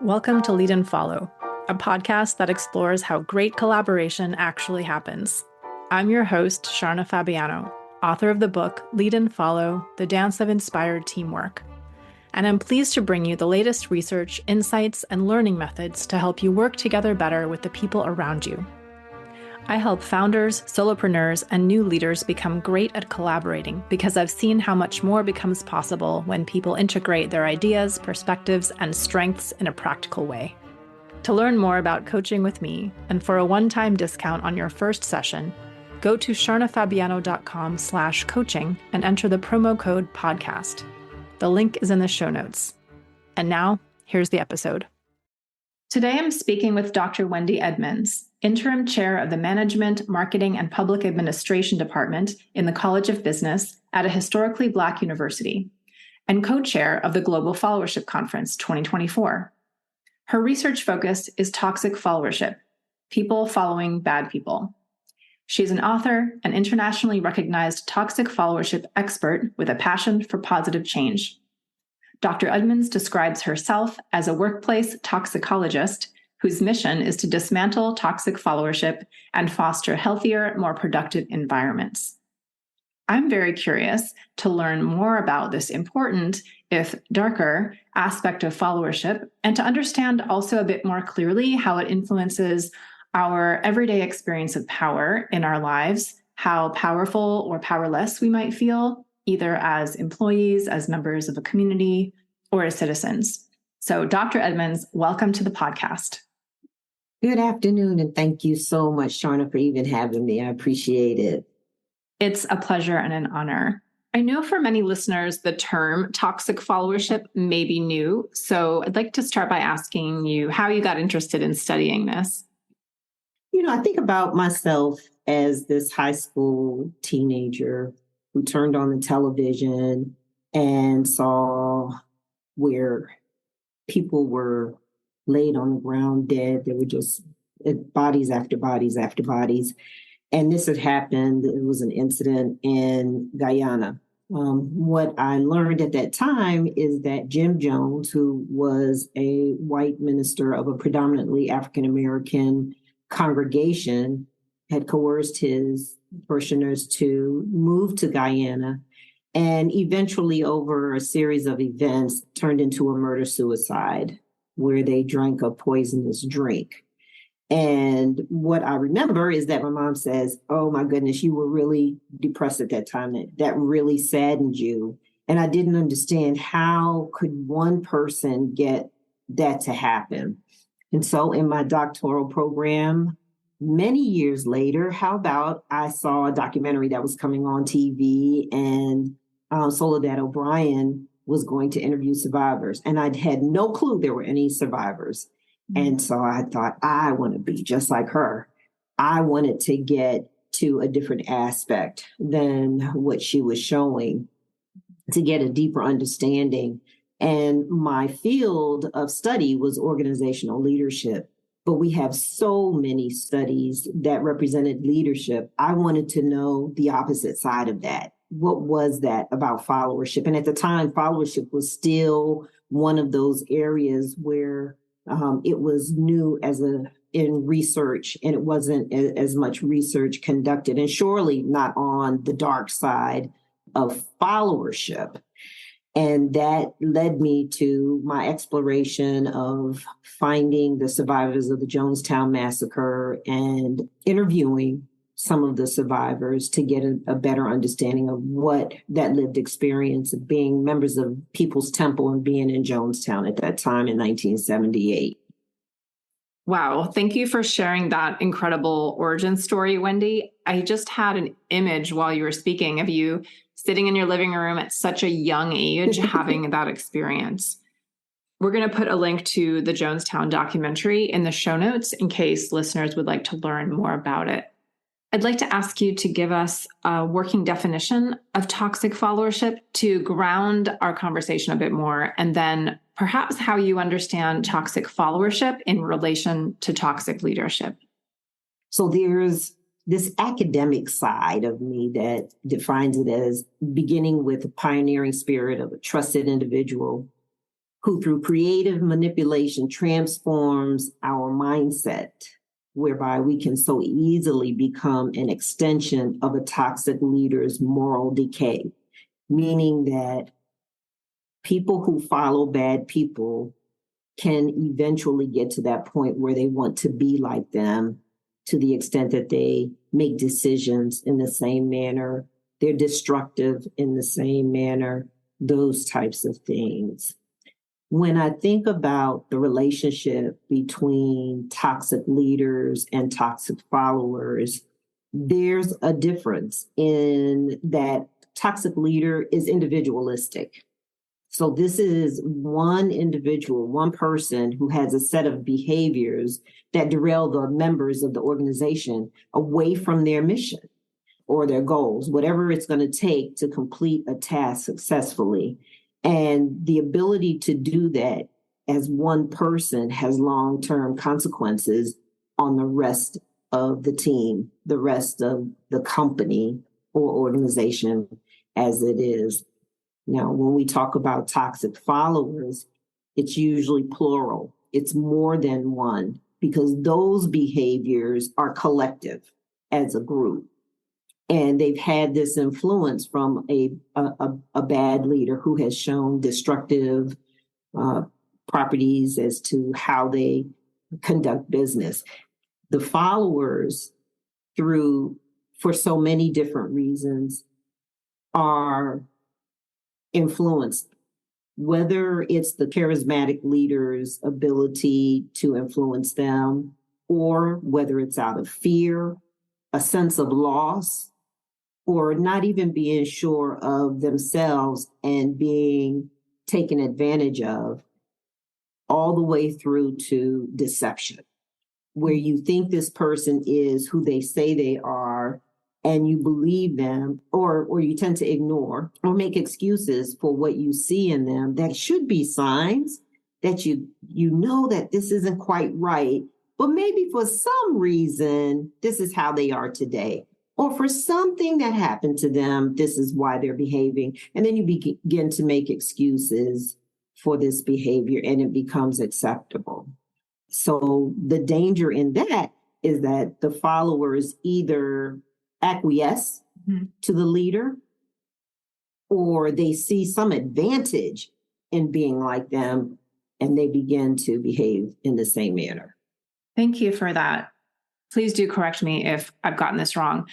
Welcome to Lead and Follow, a podcast that explores how great collaboration actually happens. I'm your host, Sharna Fabiano, author of the book Lead and Follow, The Dance of Inspired Teamwork. And I'm pleased to bring you the latest research, insights, and learning methods to help you work together better with the people around you. I help founders, solopreneurs, and new leaders become great at collaborating because I've seen how much more becomes possible when people integrate their ideas, perspectives, and strengths in a practical way. To learn more about coaching with me and for a one-time discount on your first session, go to sharnafabiano.com/coaching and enter the promo code podcast. The link is in the show notes. And now, here's the episode. Today, I'm speaking with Dr. Wendy Edmonds, Interim Chair of the Management, Marketing, and Public Administration Department in the College of Business at a historically Black university, and co-chair of the Global Followership Conference 2024. Her research focus is toxic followership, people following bad people. She's an author, an internationally recognized toxic followership expert with a passion for positive change. Dr. Edmonds describes herself as a workplace toxicologist whose mission is to dismantle toxic followership and foster healthier, more productive environments. I'm very curious to learn more about this important, if darker, aspect of followership and to understand also a bit more clearly how it influences our everyday experience of power in our lives, how powerful or powerless we might feel, either as employees, as members of a community, or as citizens. So, Dr. Edmonds, welcome to the podcast. Good afternoon, and thank you so much, Sharna, for even having me. I appreciate it. It's a pleasure and an honor. I know for many listeners, the term toxic followership may be new, so I'd like to start by asking you how you got interested in studying this. I think about myself as this high school teenager who turned on the television and saw where people were laid on the ground dead. There were just bodies after bodies after bodies. And this had happened. It was an incident in Guyana. What I learned at that time is that Jim Jones, who was a white minister of a predominantly African-American congregation, had coerced his parishioners to move to Guyana, and eventually over a series of events turned into a murder-suicide where they drank a poisonous drink. And what I remember is that my mom says, "Oh my goodness, you were really depressed at that time. That really saddened you." And I didn't understand how could one person get that to happen. And so in my doctoral program, many years later, how about I saw a documentary that was coming on TV, and Soledad O'Brien was going to interview survivors. And I had no clue there were any survivors. And so I thought, I want to be just like her. I wanted to get to a different aspect than what she was showing to get a deeper understanding. And my field of study was organizational leadership. But we have so many studies that represented leadership. I wanted to know the opposite side of that. What was that about followership? And at the time, followership was still one of those areas where it was new in research, and it wasn't as much research conducted, and surely not on the dark side of followership. And that led me to my exploration of finding the survivors of the Jonestown Massacre and interviewing some of the survivors to get a better understanding of what that lived experience of being members of People's Temple and being in Jonestown at that time in 1978. Wow. Thank you for sharing that incredible origin story, Wendy. I just had an image while you were speaking of you sitting in your living room at such a young age, having that experience. We're going to put a link to the Jonestown documentary in the show notes in case listeners would like to learn more about it. I'd like to ask you to give us a working definition of toxic followership to ground our conversation a bit more, and then perhaps how you understand toxic followership in relation to toxic leadership. So there's this academic side of me that defines it as beginning with the pioneering spirit of a trusted individual who through creative manipulation transforms our mindset, whereby we can so easily become an extension of a toxic leader's moral decay, meaning that people who follow bad people can eventually get to that point where they want to be like them, to the extent that they make decisions in the same manner, they're destructive in the same manner, those types of things. When I think about the relationship between toxic leaders and toxic followers, there's a difference in that toxic leader is individualistic. So this is one individual, one person who has a set of behaviors that derail the members of the organization away from their mission or their goals, whatever it's going to take to complete a task successfully. And the ability to do that as one person has long-term consequences on the rest of the team, the rest of the company or organization as it is. Now, when we talk about toxic followers, it's usually plural. It's more than one because those behaviors are collective as a group. And they've had this influence from a bad leader who has shown destructive properties as to how they conduct business. The followers, for so many different reasons, are influenced, whether it's the charismatic leader's ability to influence them, or whether it's out of fear, a sense of loss, or not even being sure of themselves and being taken advantage of, all the way through to deception, where you think this person is who they say they are, and you believe them, or you tend to ignore or make excuses for what you see in them that should be signs that you know that this isn't quite right, but maybe for some reason, this is how they are today. Or for something that happened to them, this is why they're behaving. And then you begin to make excuses for this behavior and it becomes acceptable. So the danger in that is that the followers either acquiesce to the leader or they see some advantage in being like them and they begin to behave in the same manner. Thank you for that. Please do correct me if I've gotten this wrong.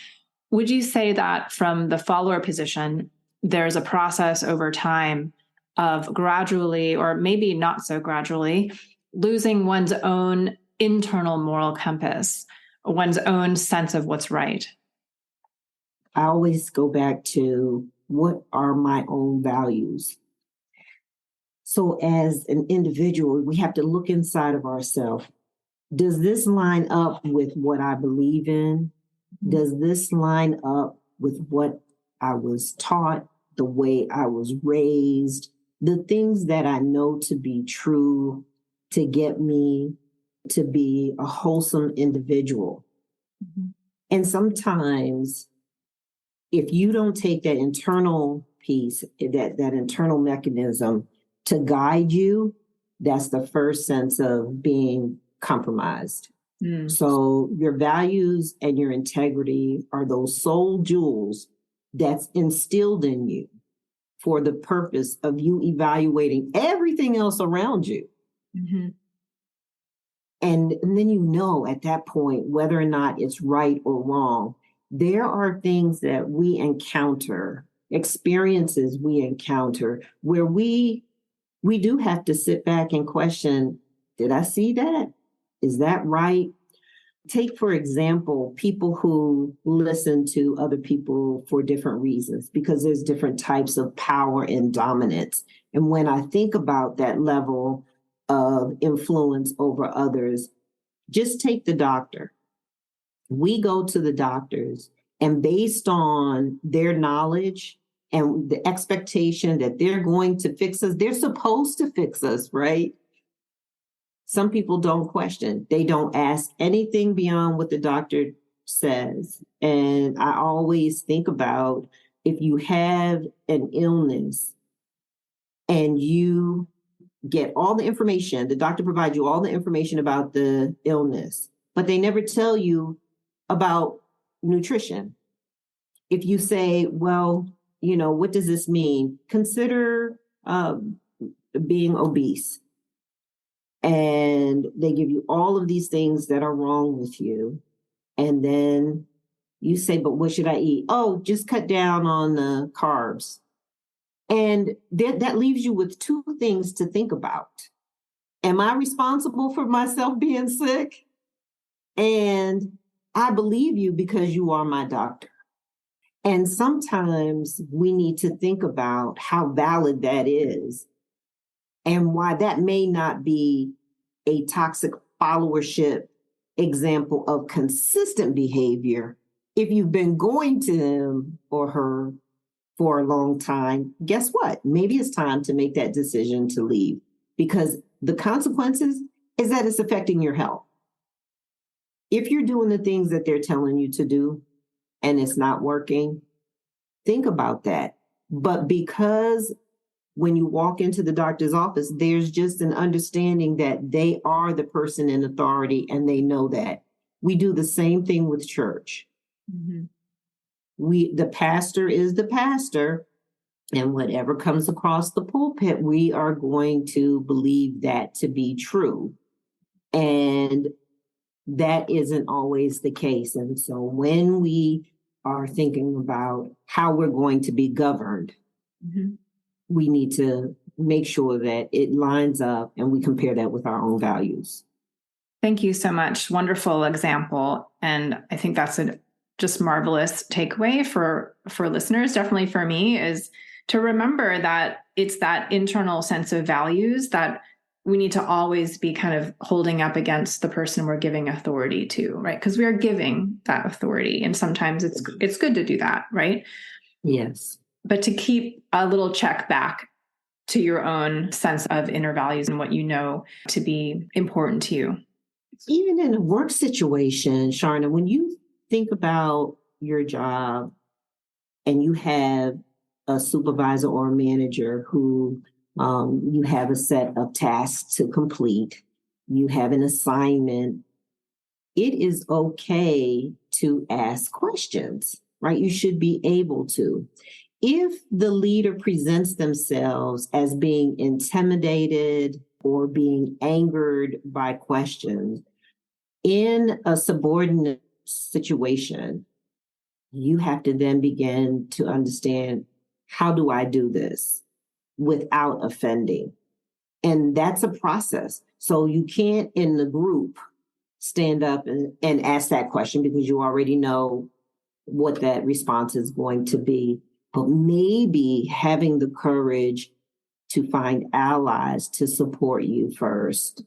Would you say that from the follower position, there's a process over time of gradually, or maybe not so gradually, losing one's own internal moral compass, one's own sense of what's right? I always go back to what are my own values? So as an individual, we have to look inside of ourselves. Does this line up with what I believe in? Does this line up with what I was taught, the way I was raised, the things that I know to be true to get me to be a wholesome individual? Mm-hmm. And sometimes if you don't take that internal piece, that internal mechanism to guide you, that's the first sense of being compromised. So your values and your integrity are those soul jewels that's instilled in you for the purpose of you evaluating everything else around you. Mm-hmm. And then you know at that point whether or not it's right or wrong. There are things that we encounter, experiences we encounter, where we do have to sit back and question, did I see that? Is that right? Take, for example, people who listen to other people for different reasons, because there's different types of power and dominance. And when I think about that level of influence over others, just take the doctor. We go to the doctors, and based on their knowledge and the expectation that they're going to fix us, they're supposed to fix us, right? Some people don't question. They don't ask anything beyond what the doctor says. And I always think about, if you have an illness and you get all the information. The doctor provides you all the information about the illness, but they never tell you about nutrition. If you say, well, what does this mean? Consider being obese. And they give you all of these things that are wrong with you. And then you say, but what should I eat? Oh, just cut down on the carbs. And that leaves you with two things to think about. Am I responsible for myself being sick? And I believe you because you are my doctor. And sometimes we need to think about how valid that is and why that may not be a toxic followership example of consistent behavior. If you've been going to him or her for a long time, guess what? Maybe it's time to make that decision to leave, because the consequences is that it's affecting your health. If you're doing the things that they're telling you to do and it's not working, think about that. But because when you walk into the doctor's office, there's just an understanding that they are the person in authority and they know that. We do the same thing with church. Mm-hmm. The pastor is the pastor, and whatever comes across the pulpit, we are going to believe that to be true. And that isn't always the case. And so when we are thinking about how we're going to be governed, mm-hmm. we need to make sure that it lines up and we compare that with our own values. Thank you so much. Wonderful example. And I think that's a just marvelous takeaway for listeners, definitely for me, is to remember that it's that internal sense of values that we need to always be kind of holding up against the person we're giving authority to, right? Because we are giving that authority. And sometimes it's good to do that, right? Yes. But to keep a little check back to your own sense of inner values and what you know to be important to you. Even in a work situation, Sharna, when you think about your job and you have a supervisor or a manager who you have a set of tasks to complete, you have an assignment, it is okay to ask questions, right? You should be able to. If the leader presents themselves as being intimidated or being angered by questions in a subordinate situation, you have to then begin to understand, how do I do this without offending? And that's a process. So you can't in the group stand up and ask that question because you already know what that response is going to be. But maybe having the courage to find allies to support you first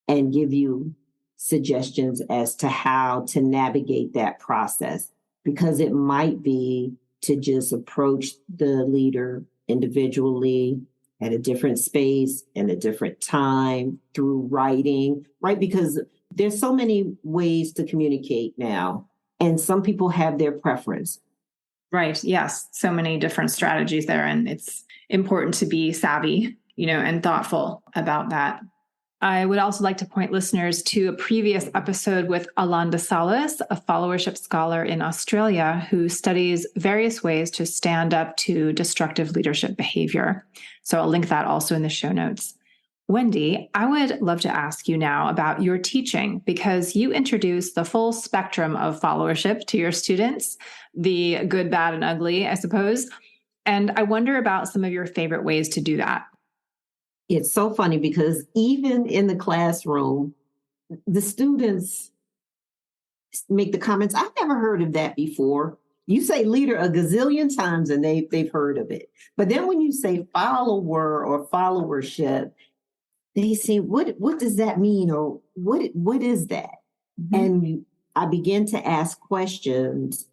and give you suggestions as to how to navigate that process, because it might be to just approach the leader individually at a different space and a different time through writing, right? Because there's so many ways to communicate now, and some people have their preference. Right. Yes. So many different strategies there. And it's important to be savvy, and thoughtful about that. I would also like to point listeners to a previous episode with Alanda Salas, a followership scholar in Australia who studies various ways to stand up to destructive leadership behavior. So I'll link that also in the show notes. Wendy, I would love to ask you now about your teaching, because you introduce the full spectrum of followership to your students, the good, bad, and ugly, I suppose. And I wonder about some of your favorite ways to do that. It's so funny because even in the classroom, the students make the comments, I've never heard of that before. You say leader a gazillion times and they've heard of it. But then when you say follower or followership, they say, what does that mean? Or what is that? Mm-hmm. And I begin to ask questions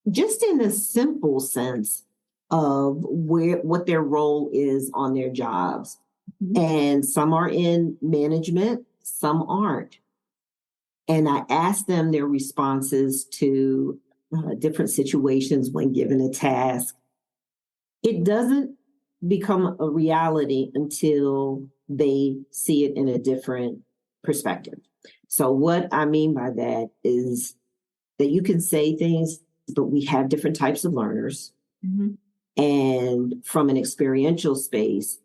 just in the simple sense of what their role is on their jobs. Mm-hmm. And some are in management, some aren't. And I ask them their responses to different situations when given a task. It doesn't become a reality until they see it in a different perspective. So what I mean by that is that you can say things, but we have different types of learners. Mm-hmm. And from an experiential space,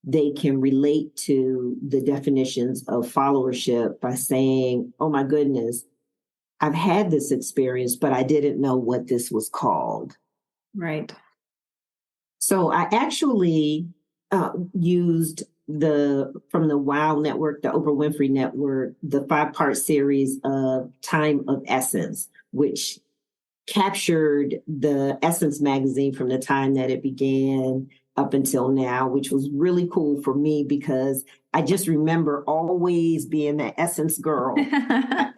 they can relate to the definitions of followership by saying, oh my goodness, I've had this experience, but I didn't know what this was called. Right. So I actually used from the WOW Network, the Oprah Winfrey Network, the 5-part series of Time of Essence, which captured the Essence magazine from the time that it began up until now, which was really cool for me because I just remember always being that Essence girl.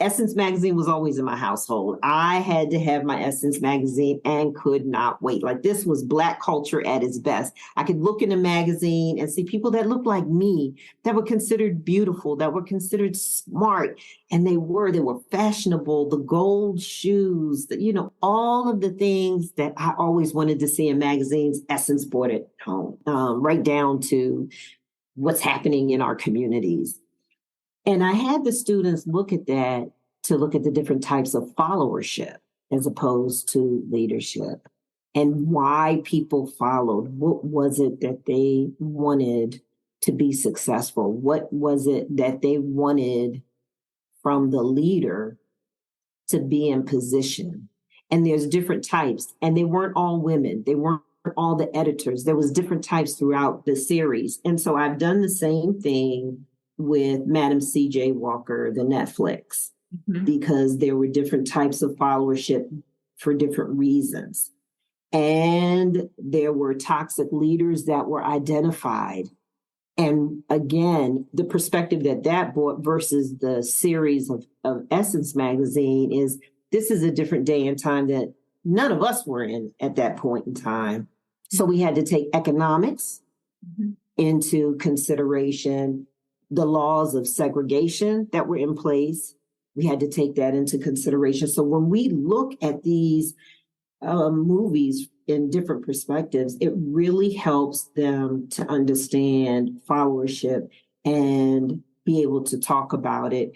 Essence magazine was always in my household. I had to have my Essence magazine and could not wait. Like, this was Black culture at its best. I could look in a magazine and see people that looked like me, that were considered beautiful, that were considered smart. And they were fashionable, the gold shoes, all of the things that I always wanted to see in magazines. Essence brought it home, right down to what's happening in our communities. And I had the students look at that to look at the different types of followership as opposed to leadership and why people followed. What was it that they wanted to be successful? What was it that they wanted from the leader to be in position? And there's different types, and they weren't all women. They weren't all the editors. There was different types throughout the series. And so I've done the same thing with Madam C.J. Walker, the Netflix, because there were different types of followership for different reasons. And there were toxic leaders that were identified. And again, the perspective that brought versus the series of Essence magazine is this is a different day and time that none of us were in at that point in time. So we had to take economics into consideration, the laws of segregation that were in place. We had to take that into consideration. So when we look at these movies in different perspectives, it really helps them to understand followership and be able to talk about it,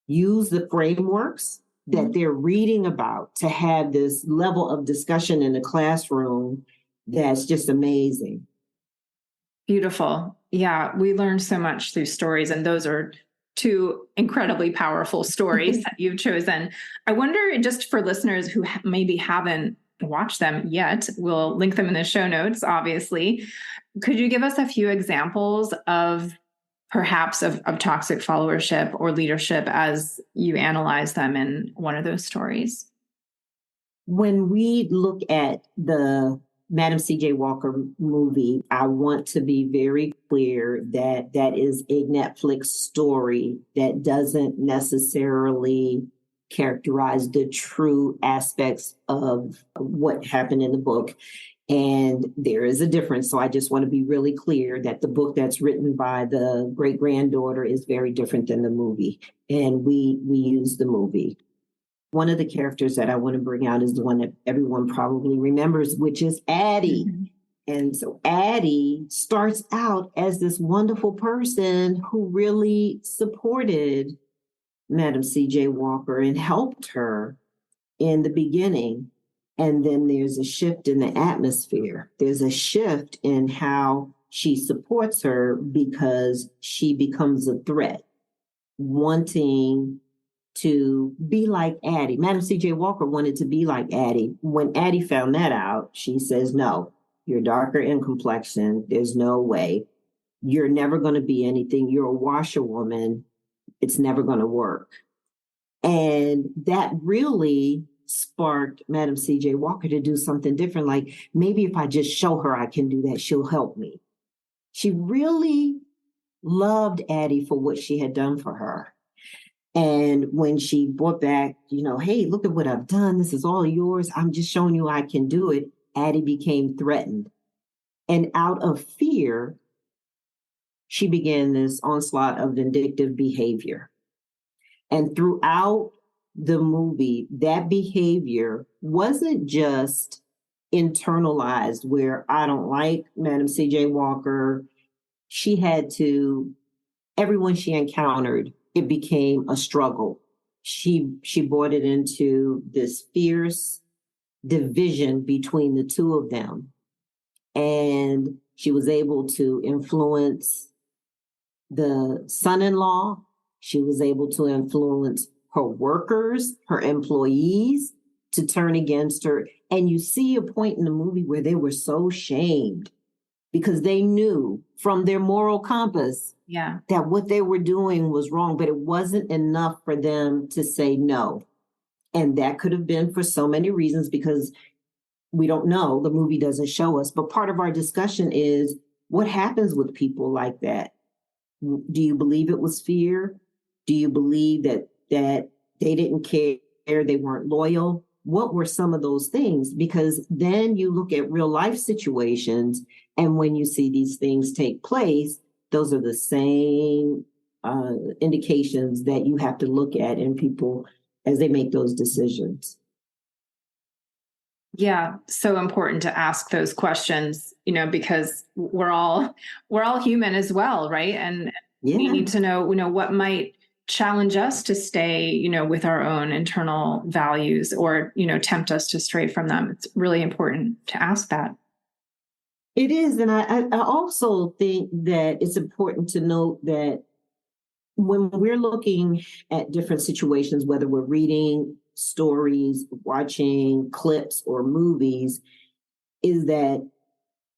use the frameworks that they're reading about to have this level of discussion in the classroom that's just amazing. Beautiful. Yeah, we learned so much through stories, and those are two incredibly powerful stories that you've chosen. I wonder, just for listeners who maybe haven't watched them yet, we'll link them in the show notes, obviously. Could you give us a few examples of perhaps of toxic followership or leadership as you analyze them in one of those stories? When we look at the Madam C.J. Walker movie, I want to be very clear that that is a Netflix story that doesn't necessarily characterize the true aspects of what happened in the book. And there is a difference. So I just want to be really clear that the book that's written by the great-granddaughter is very different than the movie. And we use the movie. One of the characters that I want to bring out is the one that everyone probably remembers, which is Addie. And so Addie starts out as this wonderful person who really supported Madam C.J. Walker and helped her in the beginning. And then there's a shift in the atmosphere. There's a shift in how she supports her because she becomes a threat, wanting to be like Addie. Madam C.J. Walker wanted to be like Addie. When Addie found that out, she says, no, you're darker in complexion. There's no way. You're never going to be anything. You're a washerwoman. It's never going to work. And that really sparked Madam C.J. Walker to do something different. Like, maybe if I just show her I can do that, she'll help me. She really loved Addie for what she had done for her. And when she brought back, hey, look at what I've done. This is all yours. I'm just showing you I can do it. Addie became threatened. And out of fear, she began this onslaught of vindictive behavior. And throughout the movie, that behavior wasn't just internalized where I don't like Madam C.J. Walker. she had to, everyone she encountered, it became a struggle. She brought it into this fierce division between the two of them. And she was able to influence the son-in-law. She was able to influence her workers, her employees, to turn against her. And you see a point in the movie where they were so shamed because they knew from their moral compass that what they were doing was wrong, but it wasn't enough for them to say no. And that could have been for so many reasons, because we don't know, the movie doesn't show us. But part of our discussion is, what happens with people like that? Do you believe it was fear? Do you believe that they didn't care, they weren't loyal? What were some of those things? Because then you look at real life situations, and when you see these things take place, those are the same indications that you have to look at in people as they make those decisions. Yeah, so important to ask those questions, because we're all human as well, right? And we need to know, what might challenge us to stay, with our own internal values, or, tempt us to stray from them. It's really important to ask that. It is. And I also think that it's important to note that when we're looking at different situations, whether we're reading stories, watching clips or movies, is that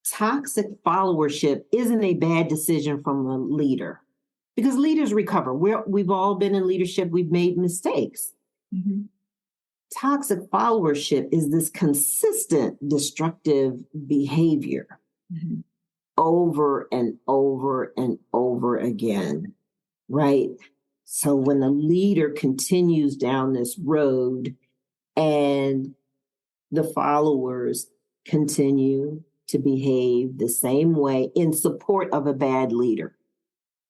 toxic followership isn't a bad decision from a leader, because leaders recover. We've all been in leadership. We've made mistakes. Mm-hmm. Toxic followership is this consistent destructive behavior over and over and over again, right? So when the leader continues down this road and the followers continue to behave the same way in support of a bad leader.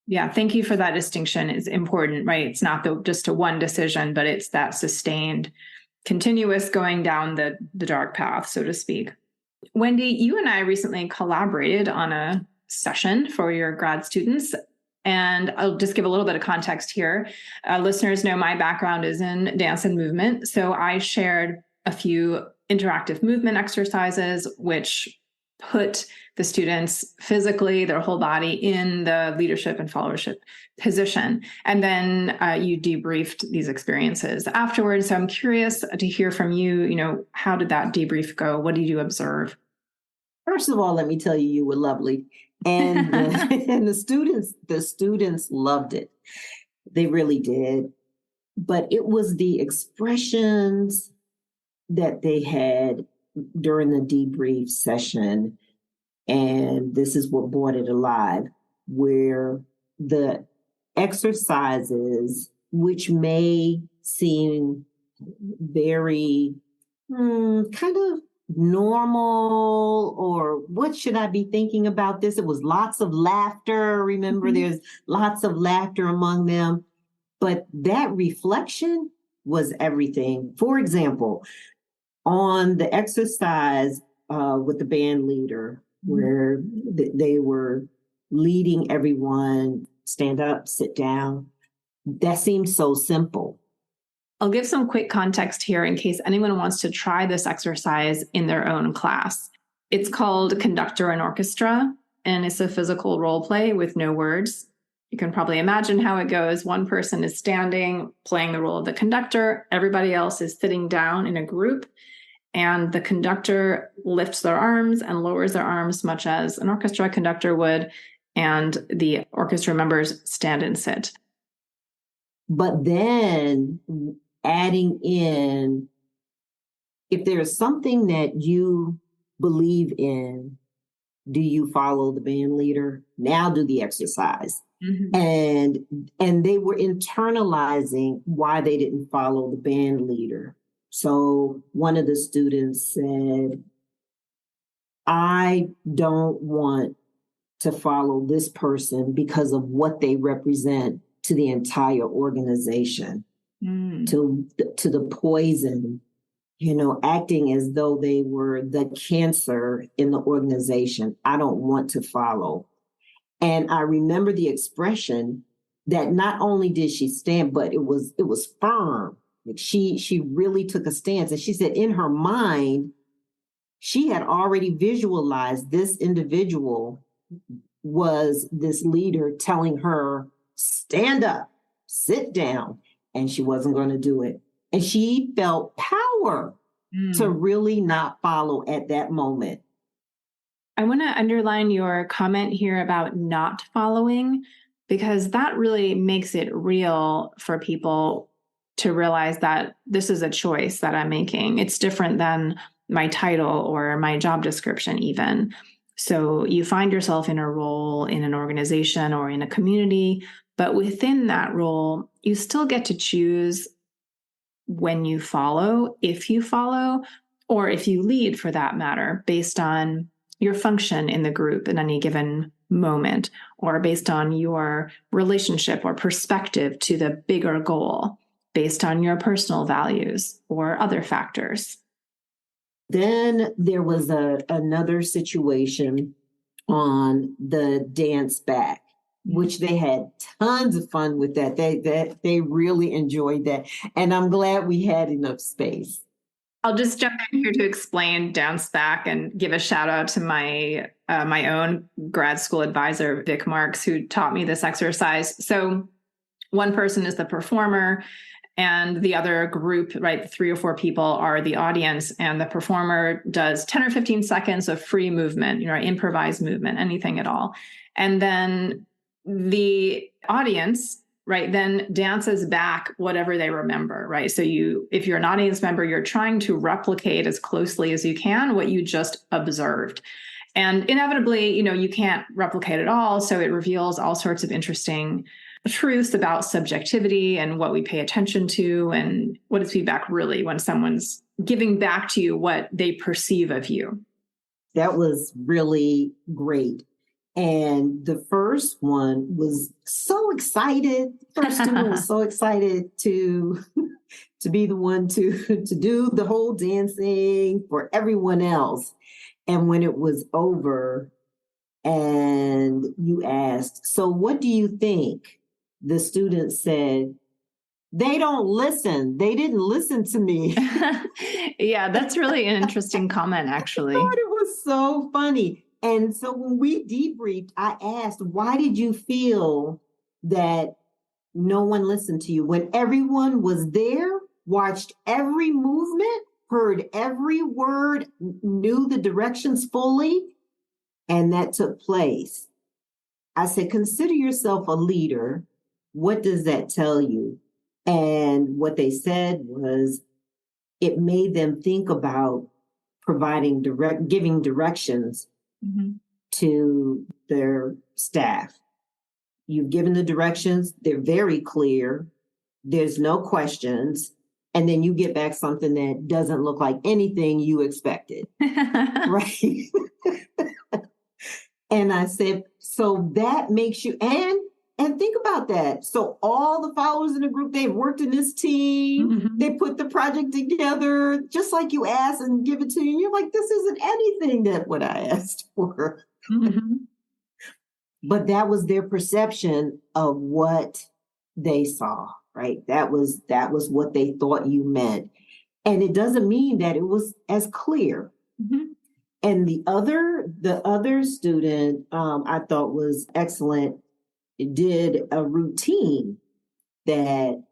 Yeah, thank you for that distinction. It's important, right? It's not just a one decision, but it's that sustained, continuous going down the dark path, so to speak. Wendy, you and I recently collaborated on a session for your grad students. And I'll just give a little bit of context here. Listeners know my background is in dance and movement. So I shared a few interactive movement exercises, which put the students physically, their whole body, in the leadership and followership position. And then you debriefed these experiences afterwards. So I'm curious to hear from you, how did that debrief go? What did you observe? First of all, let me tell you, you were lovely. And and the students loved it. They really did. But it was the expressions that they had during the debrief session, and this is what brought it alive, where the exercises, which may seem very kind of normal, or what should I be thinking about this? It was lots of laughter. Remember, there's lots of laughter among them. But that reflection was everything. For example, on the exercise with the band leader, where they were leading everyone, stand up, sit down, that seemed so simple. I'll give some quick context here in case anyone wants to try this exercise in their own class. It's called Conductor and Orchestra, and it's a physical role play with no words. You can probably imagine how it goes. One person is standing, playing the role of the conductor. Everybody else is sitting down in a group, and the conductor lifts their arms and lowers their arms, much as an orchestra conductor would, and the orchestra members stand and sit. But then adding in, if there's something that you believe in, do you follow the band leader? Now do the exercise. And they were internalizing why they didn't follow the band leader. So one of the students said, I don't want to follow this person because of what they represent to the entire organization, to the poison, acting as though they were the cancer in the organization. I don't want to follow. And I remember the expression that not only did she stand, but it was firm. Like she really took a stance. And she said in her mind, she had already visualized this individual was this leader telling her, stand up, sit down, and she wasn't going to do it. And she felt power to really not follow at that moment. I want to underline your comment here about not following, because that really makes it real for people to realize that this is a choice that I'm making. It's different than my title or my job description even. So you find yourself in a role in an organization or in a community, but within that role, you still get to choose when you follow, if you follow, or if you lead for that matter, based on your function in the group in any given moment, or based on your relationship or perspective to the bigger goal, based on your personal values or other factors. Then there was another situation on the dance back, which they had tons of fun with that. They really enjoyed that. And I'm glad we had enough space. I'll just jump in here to explain dance back and give a shout out to my my own grad school advisor, Vic Marks, who taught me this exercise. So one person is the performer, and the other group, right, 3 or 4 people are the audience, and the performer does 10 or 15 seconds of free movement, improvised movement, anything at all. And then the audience, right, then dances back whatever they remember, right? So if you're an audience member, you're trying to replicate as closely as you can what you just observed. And inevitably, you can't replicate it all. So it reveals all sorts of interesting truths about subjectivity and what we pay attention to, and what is feedback really when someone's giving back to you what they perceive of you. That was really great. And the first one was so excited. First student was so excited to be the one to do the whole dancing for everyone else. And when it was over and you asked, so what do you think? The student said, they don't listen. They didn't listen to me. Yeah, that's really an interesting comment, actually. I thought it was so funny. And so when we debriefed, I asked, why did you feel that no one listened to you? When everyone was there, watched every movement, heard every word, knew the directions fully, and that took place. I said, consider yourself a leader. What does that tell you? And what they said was it made them think about giving directions to their staff. You've given the directions. They're very clear. There's no questions. And then you get back something that doesn't look like anything you expected. Right? And I said, so that makes you, and think about that. So all the followers in the group, they've worked in this team. They put the project together just like you asked and give it to you. And you're like, this isn't anything that what I asked for. But that was their perception of what they saw, right? That was what they thought you meant. And it doesn't mean that it was as clear. And the other student I thought was excellent, did a routine that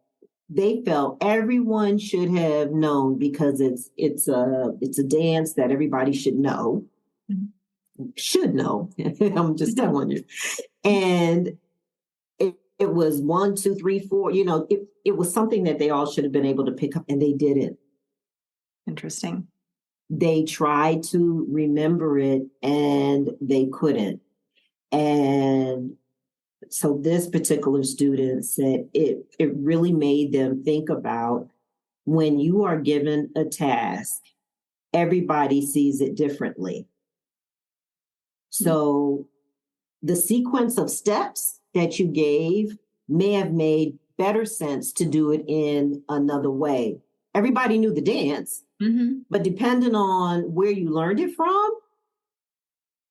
they felt everyone should have known, because it's a dance that everybody should know. I'm just telling you. And it was 1, 2, 3, 4, it was something that they all should have been able to pick up, and they didn't. Interesting. They tried to remember it and they couldn't. And so this particular student said it really made them think about, when you are given a task, everybody sees it differently. So the sequence of steps that you gave may have made better sense to do it in another way. Everybody knew the dance, but depending on where you learned it from,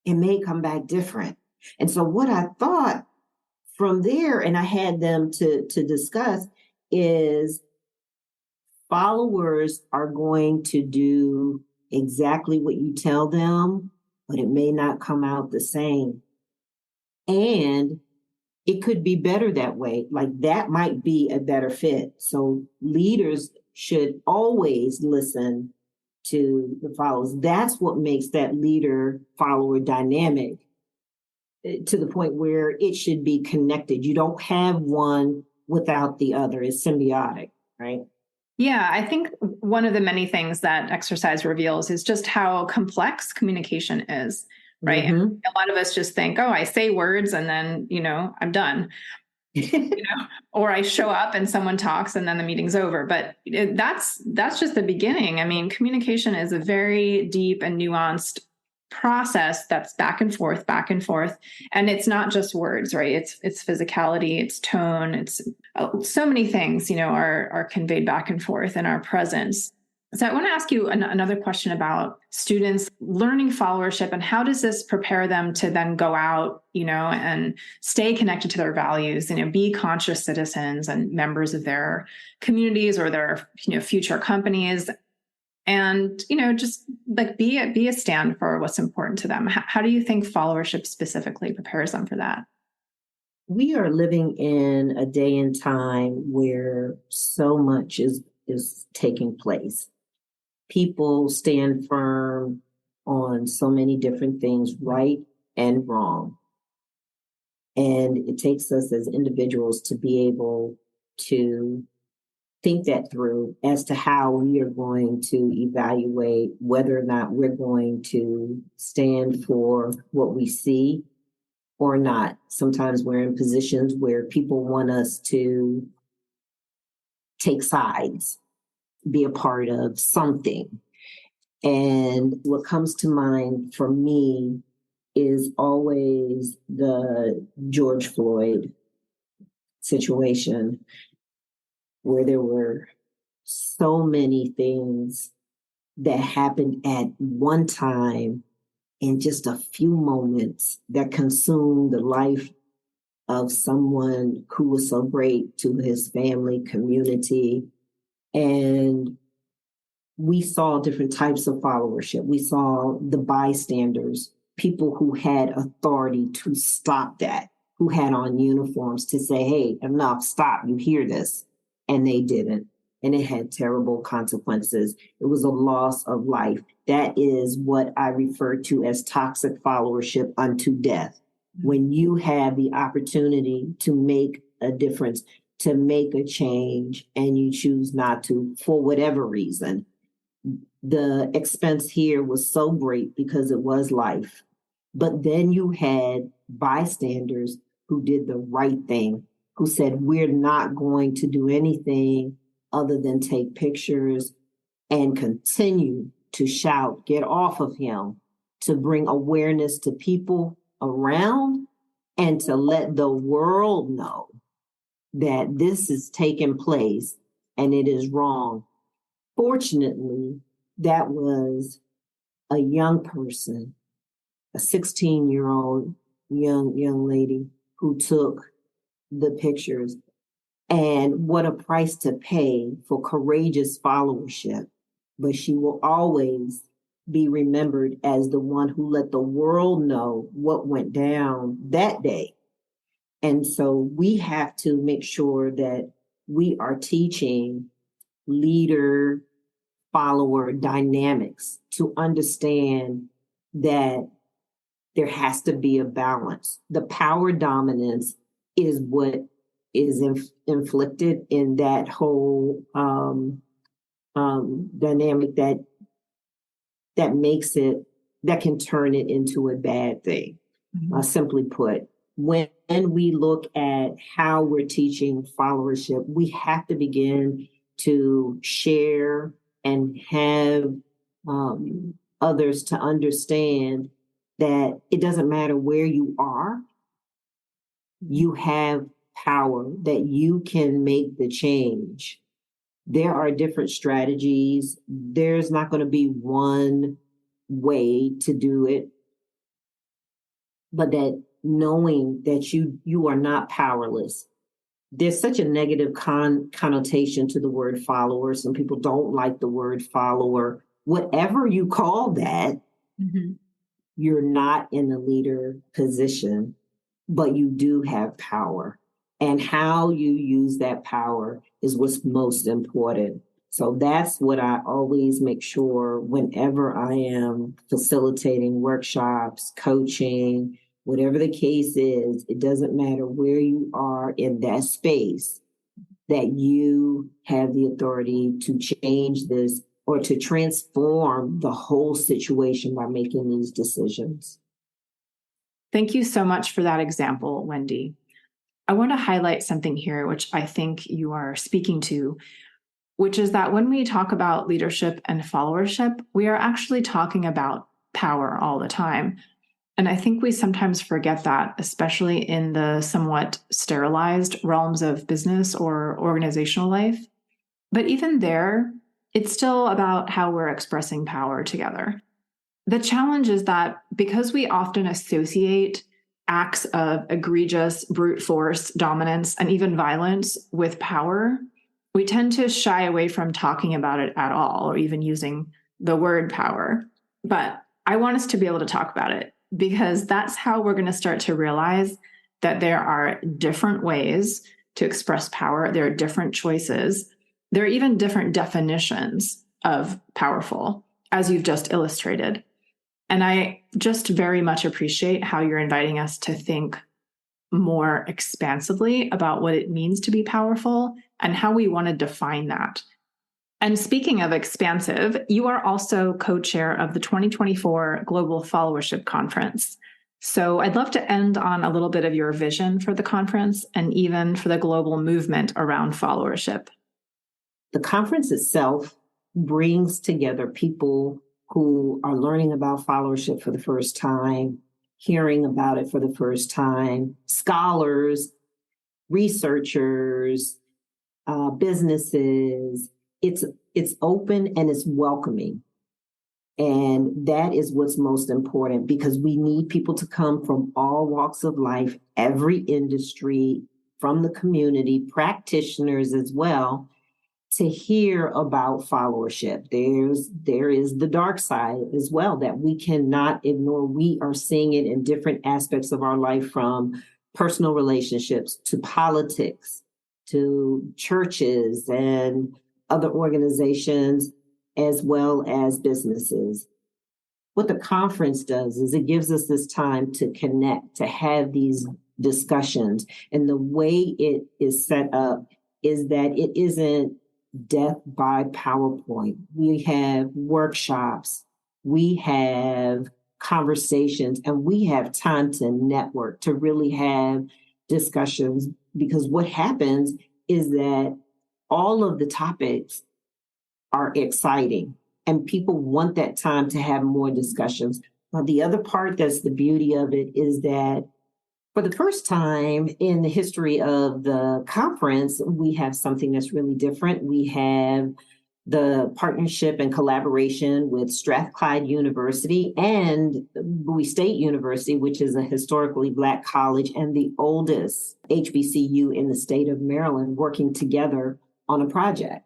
it may come back different. And so what I thought from there, and I had them to discuss, is followers are going to do exactly what you tell them, but it may not come out the same. And it could be better that way. Like that might be a better fit. So leaders should always listen to the followers. That's what makes that leader follower dynamic, to the point where it should be connected. You don't have one without the other. It's symbiotic, right? Yeah, I think one of the many things that exercise reveals is just how complex communication is, right? Mm-hmm. A lot of us just think, oh, I say words and then, I'm done. Or I show up and someone talks and then the meeting's over. But that's just the beginning. I mean, communication is a very deep and nuanced process that's back and forth. And it's not just words, right? It's physicality, it's tone, it's so many things, are conveyed back and forth in our presence. So I want to ask you another question about students learning followership, and how does this prepare them to then go out, and stay connected to their values, be conscious citizens and members of their communities or their, future companies, and, just like be a stand for what's important to them. How do you think followership specifically prepares them for that? We are living in a day and time where so much is taking place. People stand firm on so many different things, right and wrong. And it takes us as individuals to be able to think that through as to how we are going to evaluate whether or not we're going to stand for what we see or not. Sometimes we're in positions where people want us to take sides, be a part of something. And what comes to mind for me is always the George Floyd situation, where there were so many things that happened at one time in just a few moments that consumed the life of someone who was so great to his family, community. And we saw different types of followership. We saw the bystanders, people who had authority to stop that, who had on uniforms to say, hey, enough, stop, you hear this. And they didn't. And it had terrible consequences. It was a loss of life. That is what I refer to as toxic followership unto death. When you have the opportunity to make a difference, to make a change, and you choose not to, for whatever reason. The expense here was so great because it was life. But then you had bystanders who did the right thing, who said, we're not going to do anything other than take pictures and continue to shout, get off of him, to bring awareness to people around and to let the world know that this is taking place and it is wrong. Fortunately, that was a young person, a 16-year-old young lady who took the pictures. And what a price to pay for courageous followership. But she will always be remembered as the one who let the world know what went down that day. And so we have to make sure that we are teaching leader follower dynamics to understand that there has to be a balance. The power dominance is what is inflicted in that whole dynamic that makes it, that can turn it into a bad thing. Mm-hmm. Simply put, when we look at how we're teaching followership, we have to begin to share and have others to understand that it doesn't matter where you are, you have power, that you can make the change. There are different strategies. There's not going to be one way to do it, but that knowing that you are not powerless. There's such a negative connotation to the word follower. Some people don't like the word follower. Whatever you call that, you're not in a leader position, but you do have power. And how you use that power is what's most important. So that's what I always make sure whenever I am facilitating workshops, coaching, whatever the case is, it doesn't matter where you are in that space, that you have the authority to change this or to transform the whole situation by making these decisions. Thank you so much for that example, Wendy. I want to highlight something here, which I think you are speaking to, which is that when we talk about leadership and followership, we are actually talking about power all the time. And I think we sometimes forget that, especially in the somewhat sterilized realms of business or organizational life. But even there, it's still about how we're expressing power together. The challenge is that because we often associate acts of egregious brute force, dominance, and even violence with power, we tend to shy away from talking about it at all, or even using the word power. But I want us to be able to talk about it, because that's how we're going to start to realize that there are different ways to express power. There are different choices. There are even different definitions of powerful, as you've just illustrated. And I just very much appreciate how you're inviting us to think more expansively about what it means to be powerful and how we want to define that. And speaking of expansive, you are also co-chair of the 2024 Global Followership Conference. So I'd love to end on a little bit of your vision for the conference and even for the global movement around followership. The conference itself brings together people who are learning about followership for the first time, hearing about it for the first time, scholars, researchers, businesses. It's open and it's welcoming. And that is what's most important, because we need people to come from all walks of life, every industry, from the community, practitioners as well, to hear about followership. There is the dark side as well that we cannot ignore. We are seeing it in different aspects of our life, from personal relationships to politics, to churches and other organizations, as well as businesses. What the conference does is it gives us this time to connect, to have these discussions. And the way it is set up is that it isn't death by PowerPoint. We have workshops, we have conversations, and we have time to network, to really have discussions. Because what happens is that all of the topics are exciting and people want that time to have more discussions. Now, the other part that's the beauty of it is that for the first time in the history of the conference, we have something that's really different. We have the partnership and collaboration with Strathclyde University and Bowie State University, which is a historically Black college and the oldest HBCU in the state of Maryland, working together on a project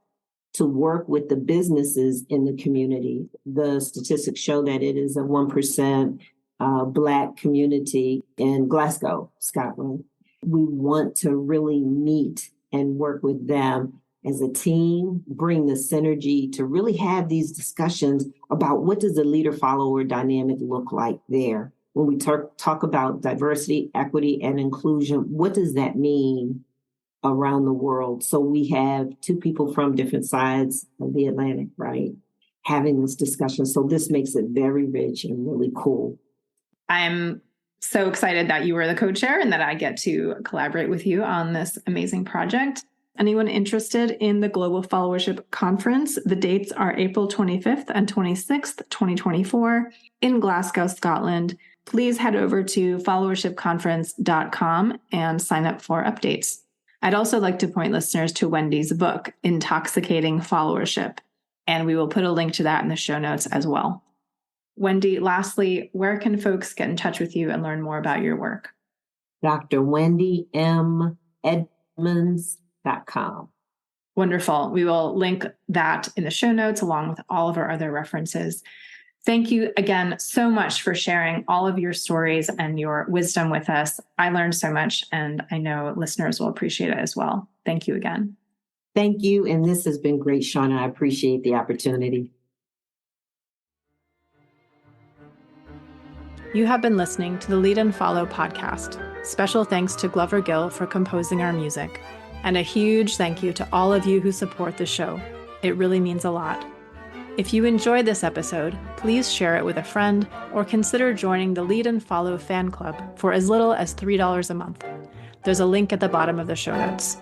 to work with the businesses in the community. The statistics show that it is a 1% Black community in Glasgow, Scotland. We want to really meet and work with them as a team, bring the synergy to really have these discussions about what does the leader-follower dynamic look like there. When we talk about diversity, equity, and inclusion, what does that mean around the world? So we have two people from different sides of the Atlantic, right, having this discussion. So this makes it very rich and really cool. I'm so excited that you were the co-chair and that I get to collaborate with you on this amazing project. Anyone interested in the Global Followership Conference, the dates are April 25th and 26th, 2024 in Glasgow, Scotland. Please head over to followershipconference.com and sign up for updates. I'd also like to point listeners to Wendy's book, Intoxicating Followership, and we will put a link to that in the show notes as well. Wendy, lastly, where can folks get in touch with you and learn more about your work? Dr. Wendy M. Edmonds.com. Wonderful. We will link that in the show notes along with all of our other references. Thank you again so much for sharing all of your stories and your wisdom with us. I learned so much, and I know listeners will appreciate it as well. Thank you again. Thank you. And this has been great, Shauna. I appreciate the opportunity. You have been listening to the Lead and Follow podcast. Special thanks to Glover Gill for composing our music. And a huge thank you to all of you who support the show. It really means a lot. If you enjoyed this episode, please share it with a friend or consider joining the Lead and Follow fan club for as little as $3 a month. There's a link at the bottom of the show notes.